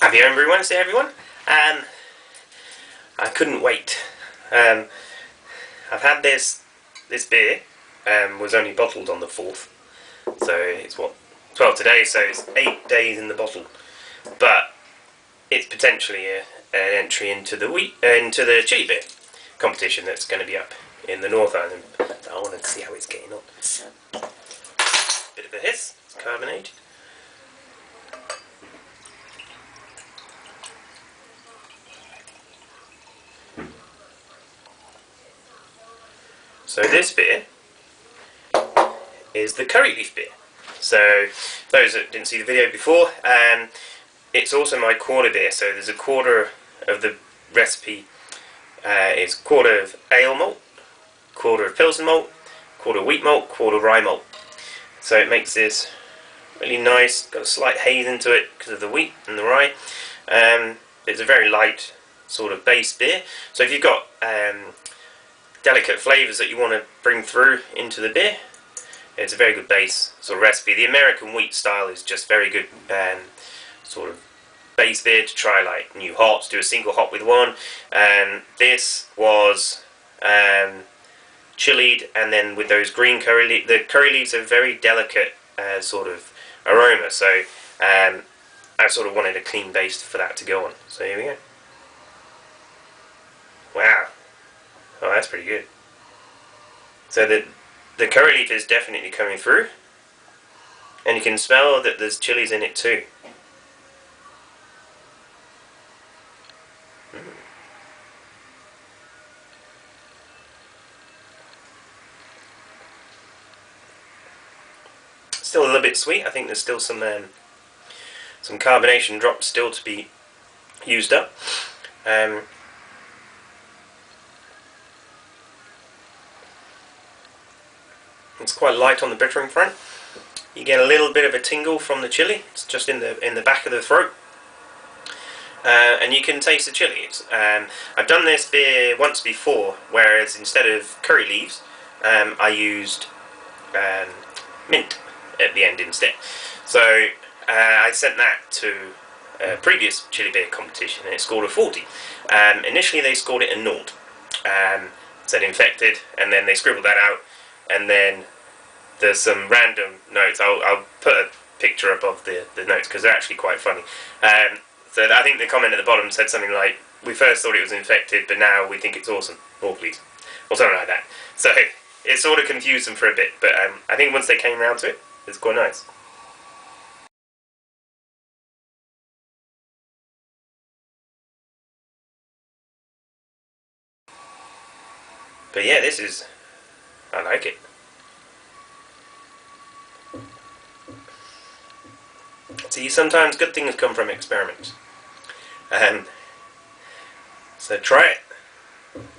Happy Homebrew Wednesday, everyone. I couldn't wait. I've had this beer. Was only bottled on the 4th, so it's what 12 today. So it's 8 days in the bottle, but it's potentially an entry into the chili beer competition that's going to be up in the North Island. So I want to see how it's getting on. Bit of a hiss. It's carbonated. So this beer is the curry leaf beer. So those that didn't see the video before, it's also my quarter beer. So there's a quarter of the recipe is quarter of ale malt, quarter of pilsen malt, quarter wheat malt, quarter rye malt. So it makes this really nice, got a slight haze into it because of the wheat and the rye. It's a very light sort of base beer. So if you've got delicate flavours that you want to bring through into the beer, it's a very good base sort of recipe. The American wheat style is just very good sort of base beer to try like new hops, do a single hop with one. This was chillied, and then with those green curry leaves, the curry leaves are very delicate sort of aroma, so I sort of wanted a clean base for that to go on. So here we go. Wow. Oh, that's pretty good. So the curry leaf is definitely coming through, and you can smell that there's chilies in it too. Still a little bit sweet. I think there's still some carbonation drops still to be used up. It's quite light on the bittering front. You get a little bit of a tingle from the chili. It's just in the back of the throat, and you can taste the chili. I've done this beer once before, whereas instead of curry leaves, I used mint at the end instead. So I sent that to a previous chili beer competition, and it scored a 40. Initially, they scored it a 0. Said infected, and then they scribbled that out. And then there's some random notes. I'll put a picture up of the notes because they're actually quite funny. So I think the comment at the bottom said something like, "We first thought it was infected, but now we think it's awesome. More please," or something like that. So it sort of confused them for a bit, but I think once they came around to it, it's quite nice. But yeah, I like it. See, sometimes good things come from experiments. So try it.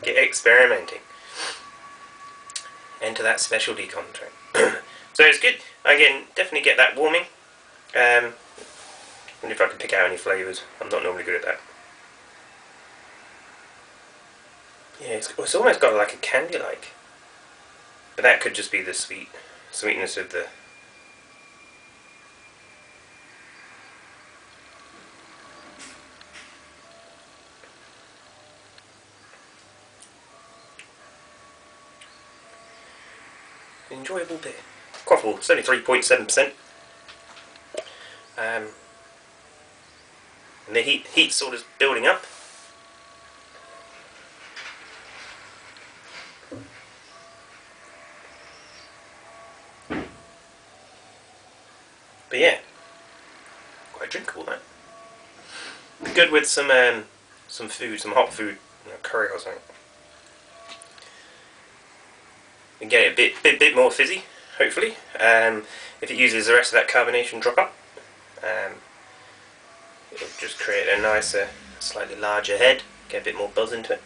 Get experimenting. Enter that specialty contract. So it's good. Again, definitely get that warming. Wonder if I can pick out any flavours. I'm not normally good at that. Yeah, it's almost got like a candy-like. But that could just be the sweetness of the... enjoyable beer. Quaffle, it's only 3.7%. And the heat's sort of building up. But yeah, quite drinkable that. Good with some food, some hot food, curry or something. And get it a bit more fizzy, hopefully. If it uses the rest of that carbonation drop up, it'll just create a nicer, slightly larger head, get a bit more buzz into it.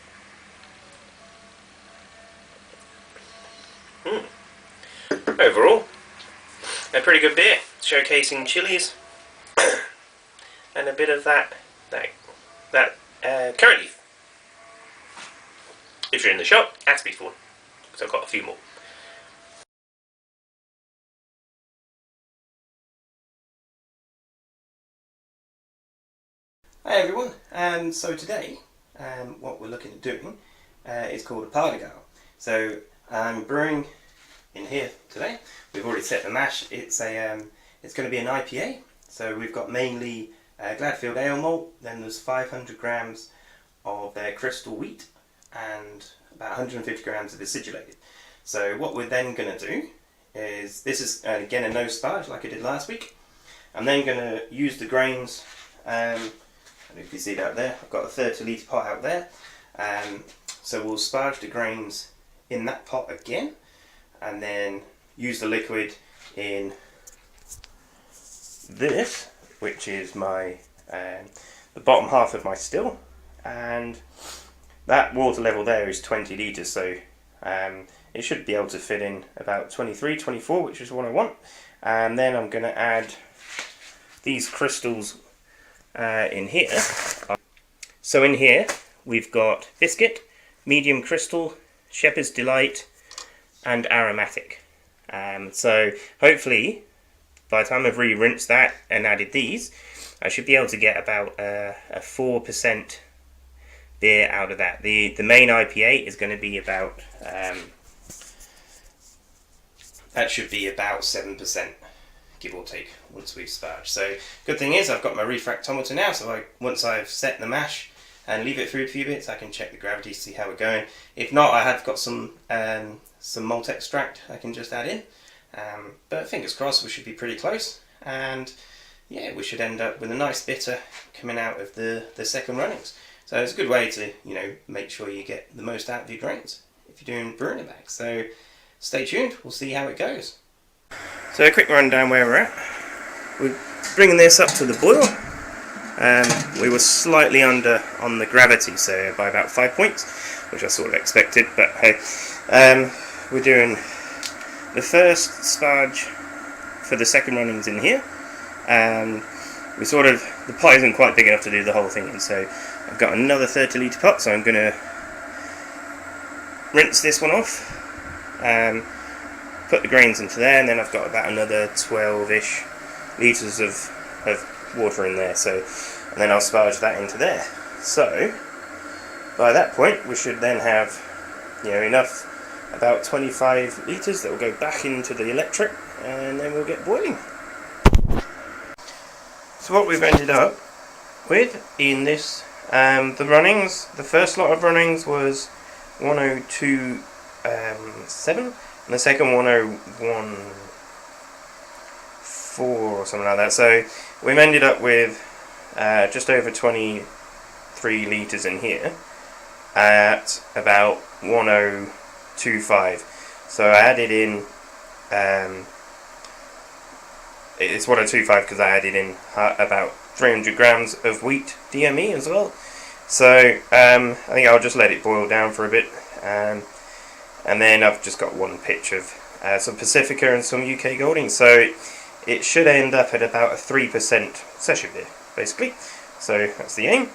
Overall, a pretty good beer, showcasing chilies and a bit of that curry leaf. If you're in the shop, ask me for one, because I've got a few more. Hi everyone, so today what we're looking at doing is called a Partigyle. So I'm brewing in here today. We've already set the mash. It's going to be an IPA. So we've got mainly Gladfield ale malt, then there's 500 grams of their crystal wheat and about 150 grams of acidulated. So what we're then going to do is, this is again a no sparge like I did last week. I'm then going to use the grains. If you see it out there, I've got a 30 litre pot out there. So we'll sparge the grains in that pot again, and then use the liquid in this, which is my the bottom half of my still, and that water level there is 20 litres, so it should be able to fit in about 23, 24, which is what I want. And then I'm going to add these crystals in here. So in here we've got biscuit, medium crystal, shepherd's delight and aromatic. So hopefully by the time I've re-rinsed that and added these, I should be able to get about a 4% beer out of that. The main IPA is going to be about that should be about 7%, give or take, once we've sparged. So good thing is I've got my refractometer now, so once I've set the mash and leave it through a few bits, I can check the gravity to see how we're going. If not, I have got some malt extract I can just add in. But fingers crossed, we should be pretty close, and yeah, we should end up with a nice bitter coming out of the second runnings. So it's a good way to, you know, make sure you get the most out of your grains if you're doing brewing a bag. So stay tuned, we'll see how it goes. So a quick rundown where we're at. We're bringing this up to the boil. We were slightly under on the gravity, so by about 5 points, which I sort of expected, but hey. We're doing the first sparge for the second runnings in here. The pot isn't quite big enough to do the whole thing in, so I've got another 30 litre pot, so I'm going to rinse this one off, put the grains into there, and then I've got about another 12-ish litres of water in there, so, and then I'll sparge that into there. So by that point we should then have, you know, enough, about 25 litres that will go back into the electric, and then we'll get boiling. So what we've ended up with in this, the runnings, the first lot of runnings was 102.7, and the second 101.4 or something like that. So we've ended up with just over 23 litres in here at about 1025. So I added in it's 1025 because I added in about 300 grams of wheat DME as well. So I think I'll just let it boil down for a bit, and then I've just got one pitch of some Pacifica and some UK Golding, so it should end up at about a 3% session beer basically. So that's the aim.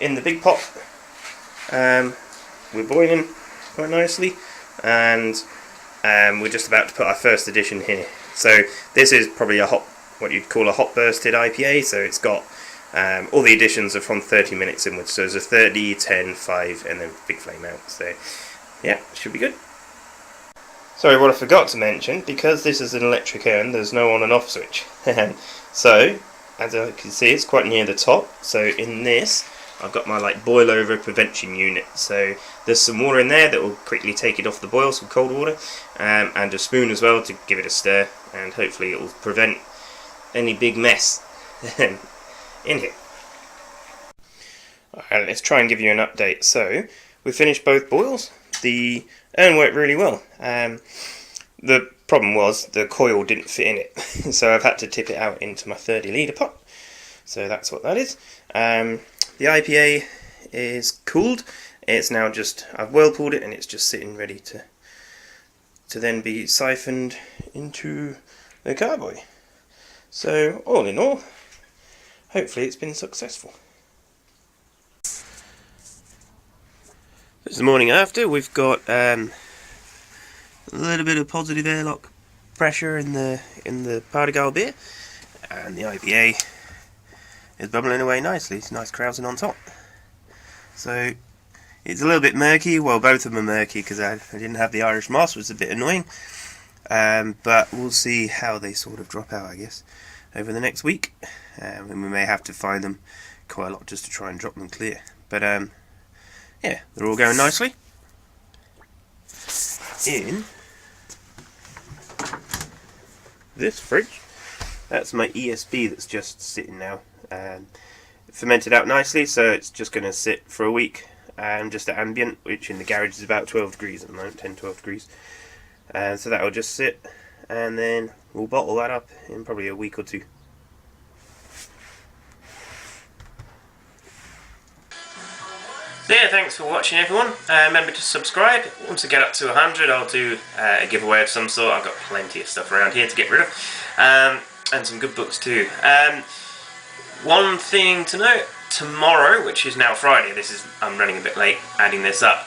In the big pot we're boiling quite nicely, and we're just about to put our first addition here. So this is probably what you'd call a hot bursted IPA, so it's got all the additions are from 30 minutes inwards, so there's a 30, 10, 5 and then big flame out, so yeah, should be good. Sorry, what I forgot to mention, because this is an electric urn, there's no on and off switch. So as you can see, it's quite near the top, so in this I've got my boil over prevention unit, so there's some water in there that will quickly take it off the boil, some cold water, and a spoon as well to give it a stir, and hopefully it will prevent any big mess in here. Alright, let's try and give you an update. So we finished both boils. The urn worked really well. The problem was the coil didn't fit in it, so I've had to tip it out into my 30 litre pot. So that's what that is. The IPA is cooled. It's now just, I've whirlpooled it and it's just sitting ready to then be siphoned into the carboy. So all in all, hopefully it's been successful. It's the morning after. We've got a little bit of positive airlock pressure in the Partigyle beer, and the IPA is bubbling away nicely. It's nice krausen on top. So it's a little bit murky. Well, both of them are murky because I didn't have the Irish moss, which was a bit annoying. But we'll see how they sort of drop out, I guess, over the next week. And we may have to find them quite a lot just to try and drop them clear. But yeah, they're all going nicely. In this fridge, that's my ESB that's just sitting now. Fermented out nicely, so it's just going to sit for a week, just at ambient, which in the garage is about 12 degrees at the moment, 10-12 degrees. So that will just sit, and then we'll bottle that up in probably a week or two. So yeah, thanks for watching everyone. Remember to subscribe. Once I get up to 100, I'll do a giveaway of some sort. I've got plenty of stuff around here to get rid of, and some good books too. One thing to note, tomorrow, which is now Friday, I'm running a bit late adding this up,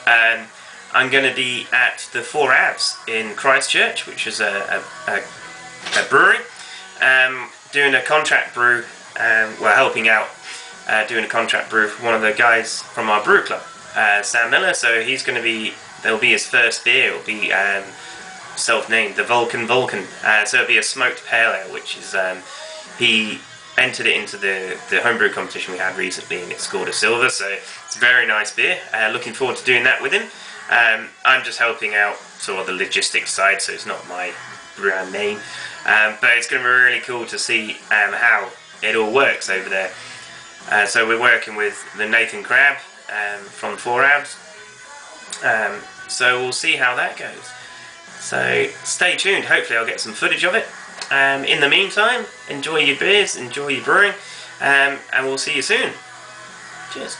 I'm going to be at the Four Abs in Christchurch, which is a brewery, doing a contract brew. We're helping out doing a contract brew for one of the guys from our brew club, Sam Miller. So there'll be his first beer. It'll be self-named, the Vulcan. So it'll be a smoked pale ale, which is he entered it into the homebrew competition we had recently, and it scored a silver. So it's a very nice beer. Looking forward to doing that with him. I'm just helping out sort of the logistics side, so it's not my brand name, but it's going to be really cool to see how it all works over there. So we're working with the Nathan Crab from Four Abs, so we'll see how that goes. So stay tuned, hopefully I'll get some footage of it. In the meantime, enjoy your beers, enjoy your brewing, and we'll see you soon. Cheers.